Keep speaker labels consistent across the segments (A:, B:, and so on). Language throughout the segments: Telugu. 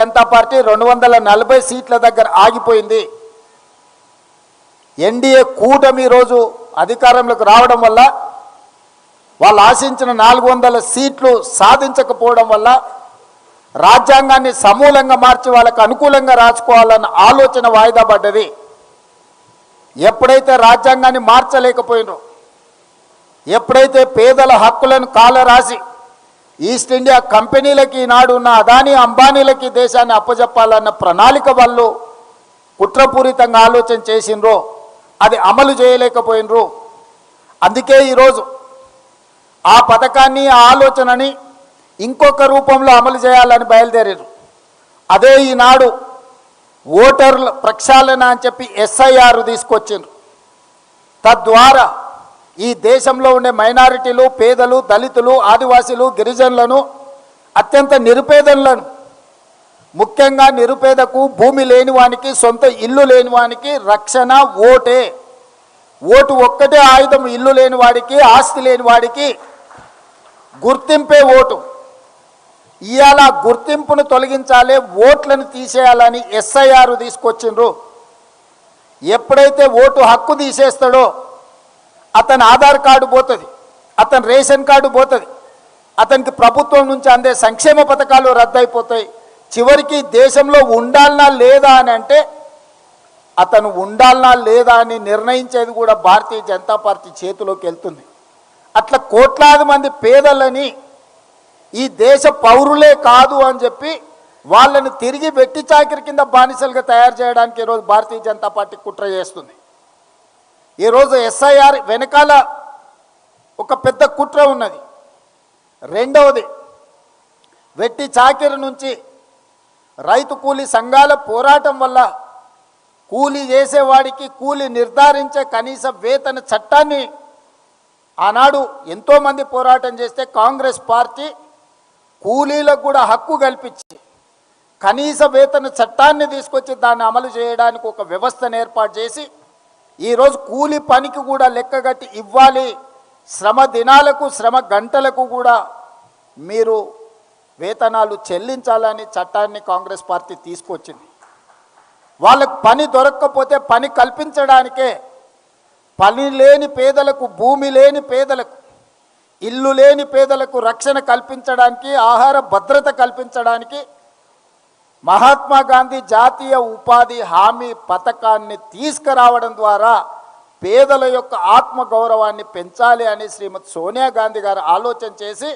A: జనతా పార్టీ 240 సీట్ల దగ్గర ఆగిపోయింది. ఎన్డీఏ కూటమి రోజు అధికారంలోకి రావడం వల్ల వాళ్ళు ఆశించిన 400 సీట్లు సాధించకపోవడం వల్ల రాజ్యాంగాన్ని సమూలంగా మార్చి వాళ్ళకు అనుకూలంగా రాసుకోవాలన్న ఆలోచన వాయిదా పడ్డది. ఎప్పుడైతే రాజ్యాంగాన్ని మార్చలేకపోయినో, ఎప్పుడైతే పేదల హక్కులను కాలరాసి ఈస్ట్ ఇండియా కంపెనీలకి ఈనాడు ఉన్న అదానీ అంబానీలకి దేశాన్ని అప్పజెప్పాలన్న ప్రణాళిక వాళ్ళు కుట్రపూరితంగా ఆలోచన చేసినరో అది అమలు చేయలేకపోయినరు. అందుకే ఈరోజు ఆ పథకాన్ని ఆ ఆలోచనని ఇంకొక రూపంలో అమలు చేయాలని బయలుదేరారు. అదే ఈనాడు ఓటర్ల ప్రక్షాళన అని చెప్పి SIR తీసుకొచ్చిండ్రు. తద్వారా ఈ దేశంలో ఉండే మైనారిటీలు, పేదలు, దళితులు, ఆదివాసీలు, గిరిజనులను, అత్యంత నిరుపేదలను, ముఖ్యంగా నిరుపేదకు, భూమి లేని వానికి, సొంత ఇల్లు లేని వానికి రక్షణ ఓటే. ఓటు ఒక్కటే ఆయుధం. ఇల్లు లేని వాడికి, ఆస్తి లేని వాడికి గుర్తింపే ఓటు. ఇవాళ గుర్తింపును తొలగించాలి, ఓట్లను తీసేయాలని SIR తీసుకొచ్చిండ్రు. ఎప్పుడైతే ఓటు హక్కు తీసేస్తాడో అతని ఆధార్ కార్డు పోతుంది, అతని రేషన్ కార్డు పోతుంది, అతనికి ప్రభుత్వం నుంచి అందే సంక్షేమ పథకాలు రద్దయిపోతాయి. చివరికి దేశంలో ఉండాలనా లేదా అని అంటే అతను ఉండాలనా లేదా అని నిర్ణయించేది కూడా భారతీయ జనతా పార్టీ చేతిలోకి వెళ్తుంది. అట్లా కోట్లాది మంది పేదలని ఈ దేశ పౌరులే కాదు అని చెప్పి వాళ్ళని తిరిగి వెట్టి చాకిరి కింద బానిసలుగా తయారు చేయడానికి ఈరోజు భారతీయ జనతా పార్టీ కుట్ర చేస్తుంది. ఈరోజు SIR వెనకాల ఒక పెద్ద కుట్ర ఉన్నది. రెండవది, వెట్టి చాకిరి నుంచి రైతు కూలీ సంఘాల పోరాటం వల్ల కూలీ చేసేవాడికి కూలీ నిర్ధారించే కనీస వేతన చట్టాన్ని ఆనాడు ఎంతోమంది పోరాటం చేస్తే కాంగ్రెస్ పార్టీ కూలీలకు కూడా హక్కు కల్పించి కనీస వేతన చట్టాన్ని తీసుకొచ్చి దాన్ని అమలు చేయడానికి ఒక వ్యవస్థను ఏర్పాటు చేసి ఈరోజు కూలీ పనికి కూడా లెక్కగట్టి ఇవ్వాలి, శ్రమ దినాలకు, శ్రమ గంటలకు కూడా మీరు వేతనాలు చెల్లించాలని చట్టాన్ని కాంగ్రెస్ పార్టీ తీసుకొచ్చింది. వాళ్ళకు పని దొరక్కపోతే పని కల్పించడానికే పని లేని పేదలకు, భూమి లేని పేదలకు, ఇల్లు లేని పేదలకు రక్షణ కల్పించడానికి, ఆహార భద్రత కల్పించడానికి మహాత్మా గాంధీ జాతీయ ఉపాధి హామీ పథకాన్ని తీసుకురావడం ద్వారా పేదల యొక్క ఆత్మగౌరవాన్ని పెంచాలి అని శ్రీమతి సోనియా గాంధీ గారు ఆలోచన చేసి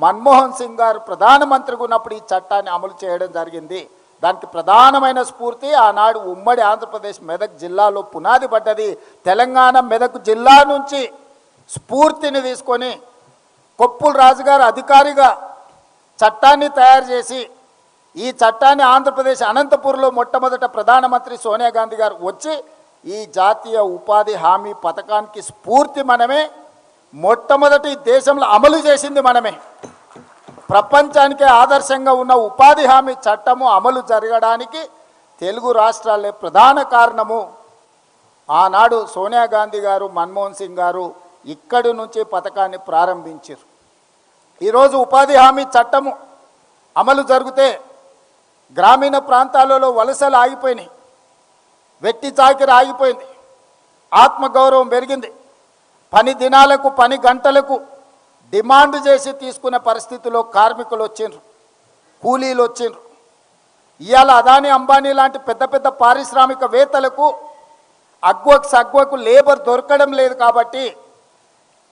A: మన్మోహన్ సింగ్ గారు ప్రధానమంత్రిగా ఉన్నప్పుడు ఈ చట్టాన్ని అమలు చేయడం జరిగింది. దానికి ప్రధానమైన స్ఫూర్తి ఆనాడు ఉమ్మడి ఆంధ్రప్రదేశ్ మెదక్ జిల్లాలో పునాది పడ్డది. తెలంగాణ మెదక్ జిల్లా నుంచి స్ఫూర్తిని తీసుకొని కొప్పుల రాజు గారు అధికారిగా చట్టాన్ని తయారు చేసి ఈ చట్టాన్ని ఆంధ్రప్రదేశ్ అనంతపూర్లో మొట్టమొదట ప్రధానమంత్రి సోనియా గాంధీ గారు వచ్చి ఈ జాతీయ ఉపాధి హామీ పథకానికి స్ఫూర్తి మనమే, మొట్టమొదటి దేశంలో అమలు చేసింది మనమే. ప్రపంచానికే ఆదర్శంగా ఉన్న ఉపాధి హామీ చట్టము అమలు జరగడానికి తెలుగు రాష్ట్రాలే ప్రధాన కారణము. ఆనాడు సోనియా గాంధీ గారు, మన్మోహన్ సింగ్ గారు ఇక్కడి నుంచి పథకాన్ని ప్రారంభించారు. ఈరోజు ఉపాధి హామీ చట్టము అమలు జరిగితే గ్రామీణ ప్రాంతాలలో వలసలు ఆగిపోయినాయి, వెట్టి చాకిరి ఆగిపోయింది, ఆత్మగౌరవం పెరిగింది. పని దినాలకు, పని గంటలకు డిమాండ్ చేసి తీసుకునే పరిస్థితిలో కార్మికులు వచ్చిండ్రు, కూలీలు వచ్చిండ్రు. ఇవాళ అదానీ అంబానీ లాంటి పెద్ద పెద్ద పారిశ్రామికవేత్తలకు అగ్వకు లేబర్ దొరకడం లేదు. కాబట్టి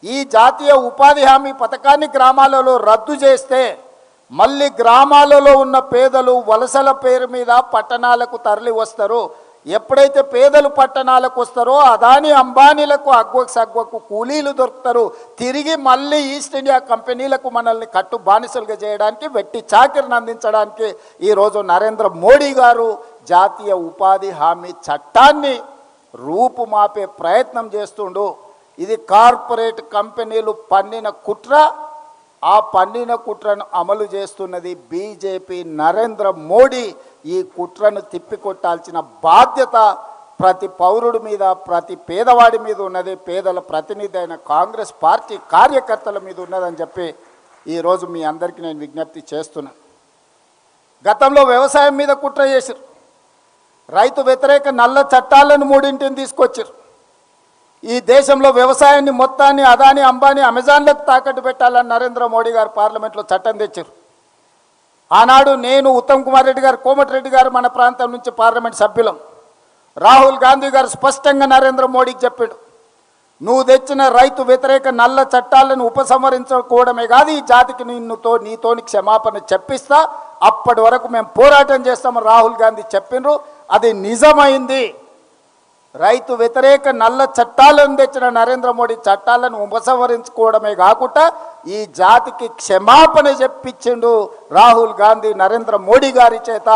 A: ఈ జాతీయ ఉపాధి హామీ పథకాన్ని గ్రామాలలో రద్దు చేస్తే మళ్ళీ గ్రామాలలో ఉన్న పేదలు వలసల పేరు మీద పట్టణాలకు తరలి వస్తారు. ఎప్పుడైతే పేదలు పట్టణాలకు వస్తారో అదానీ అంబానీలకు అగ్వకు కూలీలు దొరుకుతారు. తిరిగి మళ్ళీ ఈస్ట్ ఇండియా కంపెనీలకు మనల్ని కట్టు బానిసలుగా చేయడానికి, వెట్టి చాకిరిని అందించడానికి ఈరోజు నరేంద్ర మోడీ గారు జాతీయ ఉపాధి హామీ చట్టాన్ని రూపుమాపే ప్రయత్నం చేస్తుండు. ఇది కార్పొరేట్ కంపెనీలు పన్నిన కుట్ర. ఆ పన్నిన కుట్రను అమలు చేస్తున్నది బీజేపీ, నరేంద్ర మోడీ. ఈ కుట్రను తిప్పికొట్టాల్సిన బాధ్యత ప్రతి పౌరుడి మీద, ప్రతి పేదవాడి మీద ఉన్నది. పేదల ప్రతినిధి అయిన కాంగ్రెస్ పార్టీ కార్యకర్తల మీద ఉన్నదని చెప్పి ఈరోజు మీ అందరికీ నేను విజ్ఞప్తి చేస్తున్నాను. గతంలో వ్యవసాయం మీద కుట్ర చేశారు. రైతు వ్యతిరేక నల్ల చట్టాలను 3 తీసుకొచ్చారు. ఈ దేశంలో వ్యవసాయాన్ని మొత్తాన్ని అదాని అంబానీ అమెజాన్లకు తాకట్టు పెట్టాలని నరేంద్ర మోడీ గారు పార్లమెంట్లో చట్టం తెచ్చారు. ఆనాడు నేను, ఉత్తమ్ కుమార్ రెడ్డి గారు, కోమటిరెడ్డి గారు మన ప్రాంతం నుంచి పార్లమెంట్ సభ్యులం. రాహుల్ గాంధీ గారు స్పష్టంగా నరేంద్ర మోడీకి చెప్పాడు, నువ్వు తెచ్చిన రైతు వ్యతిరేక నల్ల చట్టాలను ఉపసంహరించుకోవడమే కాదు, ఈ జాతికి నీతోని క్షమాపణ చెప్పిస్తా, అప్పటి వరకు మేము పోరాటం చేస్తామని రాహుల్ గాంధీ చెప్పినరు. అది నిజమైంది. రైతు వ్యతిరేక నల్ల చట్టాలను తెచ్చిన నరేంద్ర మోడీ చట్టాలను ఉపసంహరించుకోవడమే కాకుండా ఈ జాతికి క్షమాపణ చెప్పించిండు రాహుల్ గాంధీ నరేంద్ర మోడీ గారి చేత.